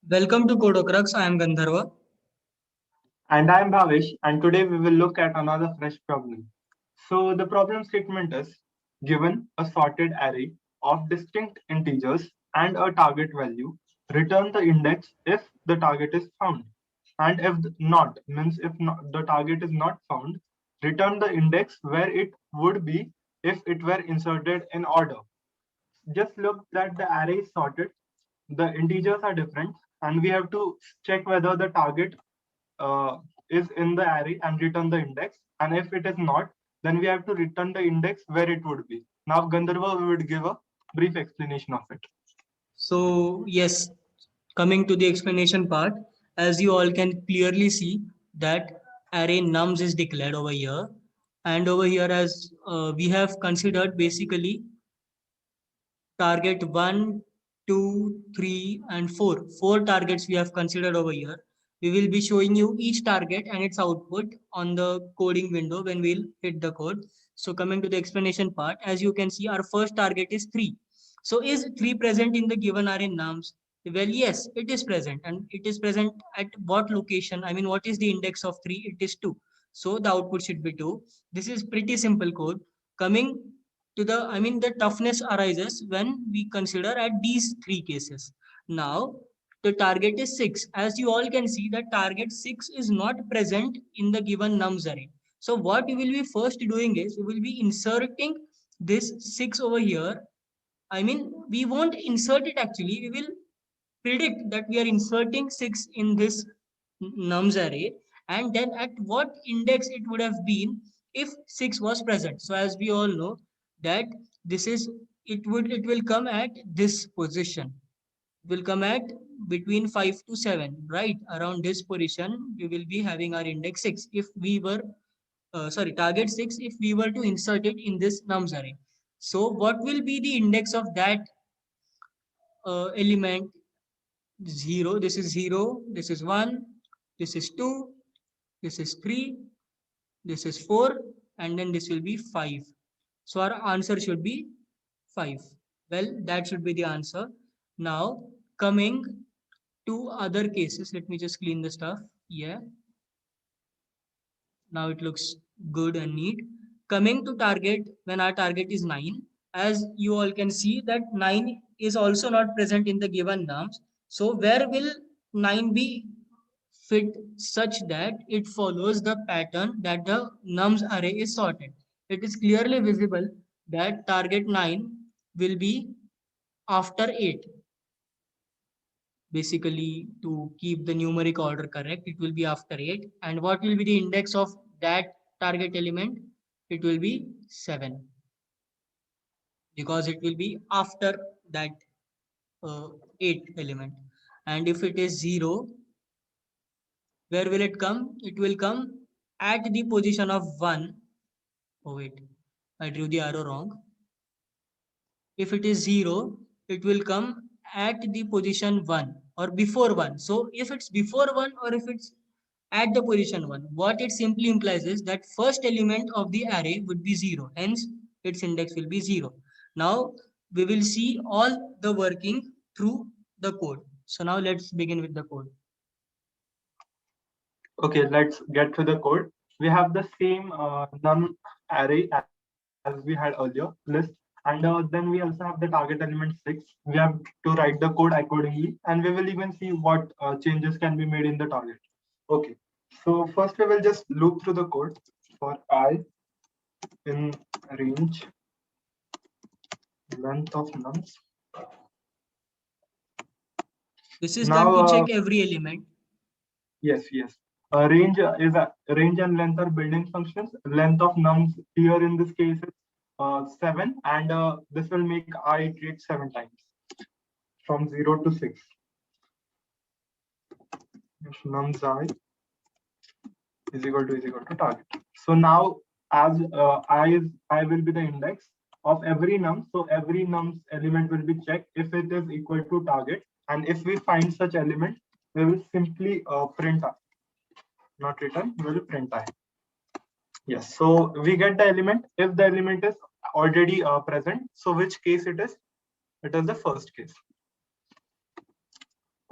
Welcome to Codocrux. I am Gandharva. And I am Bhavesh, and today we will look at another fresh problem. So the problem statement is given a sorted array of distinct integers and a target value, return the index if the target is found. And if not, means if not, the target is not found, return the index where it would be if it were inserted in order. Just look that the array is sorted, the integers are different, and we have to check whether the target uh, is in the array and return the index. And if it is not, then we have to return the index where it would be. Now, Gandharva would give a brief explanation of it. So, yes, coming to the explanation part, as you all can clearly see that array nums is declared over here. And over here, as we have considered basically target 1, 2, 3, and 4. 4 targets we have considered over here. We will be showing you each target and its output on the coding window when we'll hit the code. So coming to the explanation part, as you can see, our first target is 3. So is 3 present in the given array nums? Well, yes, it is present. And it is present at what location? I mean, what is the index of 3? It is 2. So the output should be 2. This is pretty simple code. Coming to the, I mean, the toughness arises when we consider at these three cases. Now, the target is 6. As you all can see, that target 6 is not present in the given nums array. So what we will be first doing is, we will be inserting this 6 over here. I mean, we won't insert it actually. We will predict that we are inserting 6 in this nums array, and then at what index it would have been if 6 was present. So as we all know that this is, it will come at this position. It will come at between 5 to 7, right? Around this position, we will be having our index 6 if we were, target 6 if we were to insert it in this nums array. So what will be the index of that element? 0, this is 0, this is 1, this is 2, this is 3, this is 4, and then this will be 5. So our answer should be 5. Well, that should be the answer. Now, coming to other cases, let me just clean the stuff. Yeah, now it looks good and neat. Coming to target, when our target is 9, as you all can see that 9 is also not present in the given nums. So where will 9 be fit such that it follows the pattern that the nums array is sorted? It is clearly visible that target 9 will be after 8. Basically, to keep the numeric order correct, it will be after 8. And what will be the index of that target element? It will be 7, because it will be after that 8 element. And if it is 0, where will it come? It will come at the position of 1. Oh wait, I drew the arrow wrong. If it is 0, it will come at the position 1 or before 1. So if it's before 1 or if it's at the position 1, what it simply implies is that first element of the array would be 0. Hence, its index will be 0. Now, we will see all the working through the code. So now let's begin with the code. Okay, let's get to the code. We have the same num array as we had earlier list, and then we also have the target element 6. We have to write the code accordingly, and we will even see what changes can be made in the target. Okay, so first we will just loop through the code for I in range length of nums. This is Now, done to check every element. yes, yes. Range and length are built-in functions. Length of nums here in this case is 7, and this will make I iterate 7 times from 0 to 6. If nums is equal to target. So now, as I will be the index of every num, so every nums element will be checked if it is equal to target, and if we find such element, we will simply print I, not return. We will print I. Yes, so we get the element if the element is already present. So which case it is? It is the first case.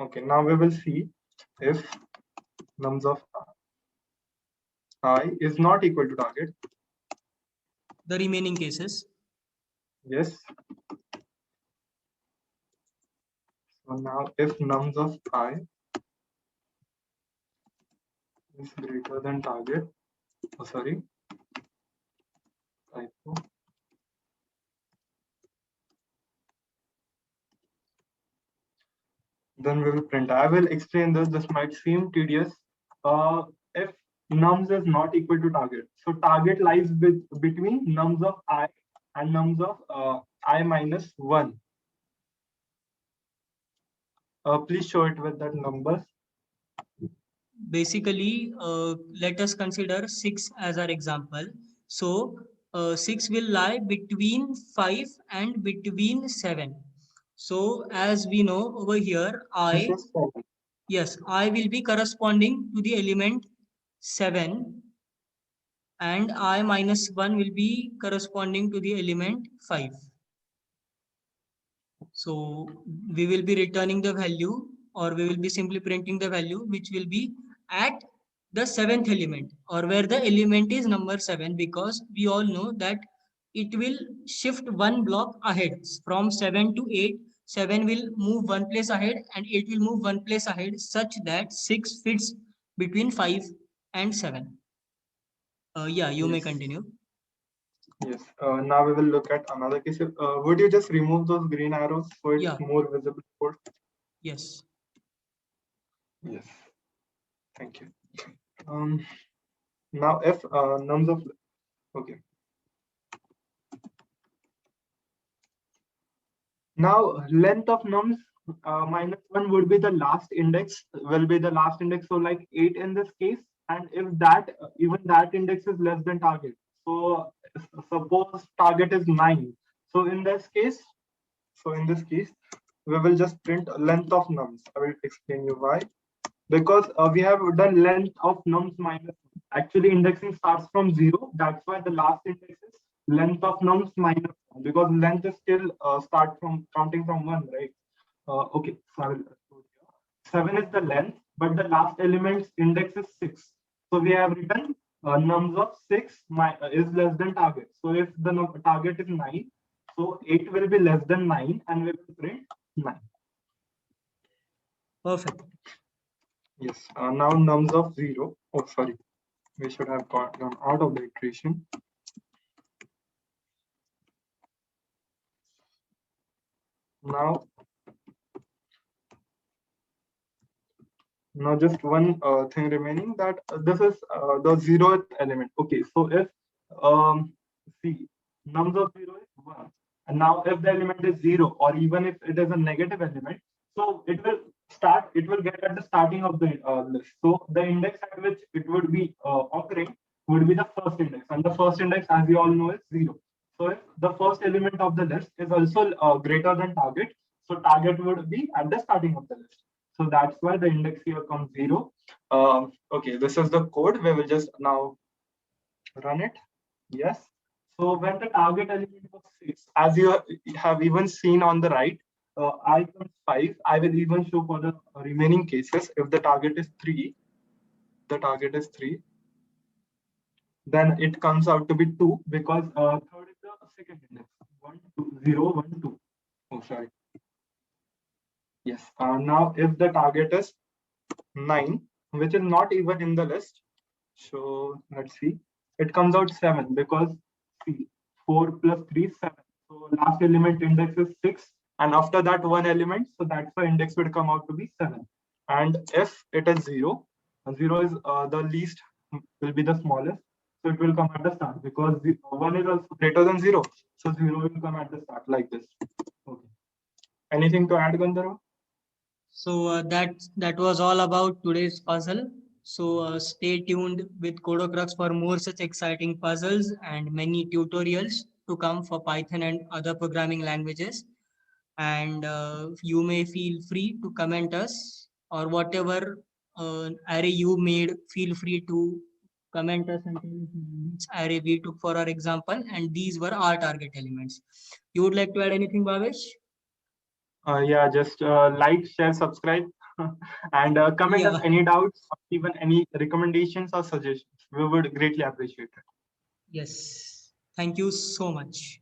Okay, now we will see if nums of I is not equal to target. The remaining cases. Yes. So now if nums of I is greater than target, oh sorry, typo. Then we will print. I will explain this. This might seem tedious. If nums is not equal to target, so target lies between nums of I and nums of I minus 1. Please show it with that numbers. Basically, let us consider 6 as our example. So 6 will lie between 5 and between 7. So as we know over here, This is 7. yes, I will be corresponding to the element 7 and I minus 1 will be corresponding to the element 5. So we will be returning the value, or we will be simply printing the value which will be at the 7th element, or where the element is number 7, because we all know that it will shift one block ahead from 7 to 8. 7 will move one place ahead and 8 will move one place ahead, such that 6 fits between 5 and 7. Yeah, you may Yes. continue. Yes. Now we will look at another case. Would you just remove those green arrows so it's Yeah. more visible? Yes. Yes. Thank you. Now if nums of okay. Now length of nums minus 1 would be the last index, will be the last index. So like 8 in this case, and if that even that index is less than target. So suppose target is 9. So in this case, we will just print length of nums. I will explain you why. Because we have done length of nums minus. Actually, indexing starts from 0. That's why the last index is length of nums minus 1, because length is still start from counting from 1, right? Okay, so I will 7 is the length, but the last element's index is 6. So we have written nums of 6 is less than target. So if the target is 9, so 8 will be less than 9 and we will print 9. Perfect. Yes. Now nums of 0. Oh, sorry. We should have gone out of the iteration. Now just one thing remaining, that this is the 0th element. Okay, so if see, nums of 0 is 1, and now if the element is 0, or even if it is a negative element, so it will get at the starting of the list. So the index at which it would be occurring would be the first index, and the first index, as we all know, is 0. So if the first element of the list is also greater than target, so target would be at the starting of the list. So that's why the index here comes 0. Okay, this is the code. We will just now run it. Yes. So when the target element was 6, as you have even seen on the right, I comes 5. I will even show for the remaining cases. If the target is 3, then it comes out to be 2, because third is the second index. 1, 2, 0, 1, 2. Oh, sorry. Yes. Now if the target is 9, which is not even in the list, so let's see, it comes out 7, because see, 4 plus 3 is 7. So last element index is 6, and after that one element, so that's the index would come out to be 7. And if it is 0, 0 is the least, will be the smallest, so it will come at the start, because 1 is also greater than 0, so 0 will come at the start, like this. Okay. Anything to add, Gandharva? So that was all about today's puzzle. So stay tuned with CodoCrux for more such exciting puzzles and many tutorials to come for Python and other programming languages. And you may feel free to comment us, or whatever array you made, feel free to comment us and tell us which array we took for our example, and these were our target elements. You would like to add anything, Bhavesh? Yeah, just like, share, subscribe. And comment us Yeah. any doubts, or even any recommendations or suggestions. We would greatly appreciate it. Yes. Thank you so much.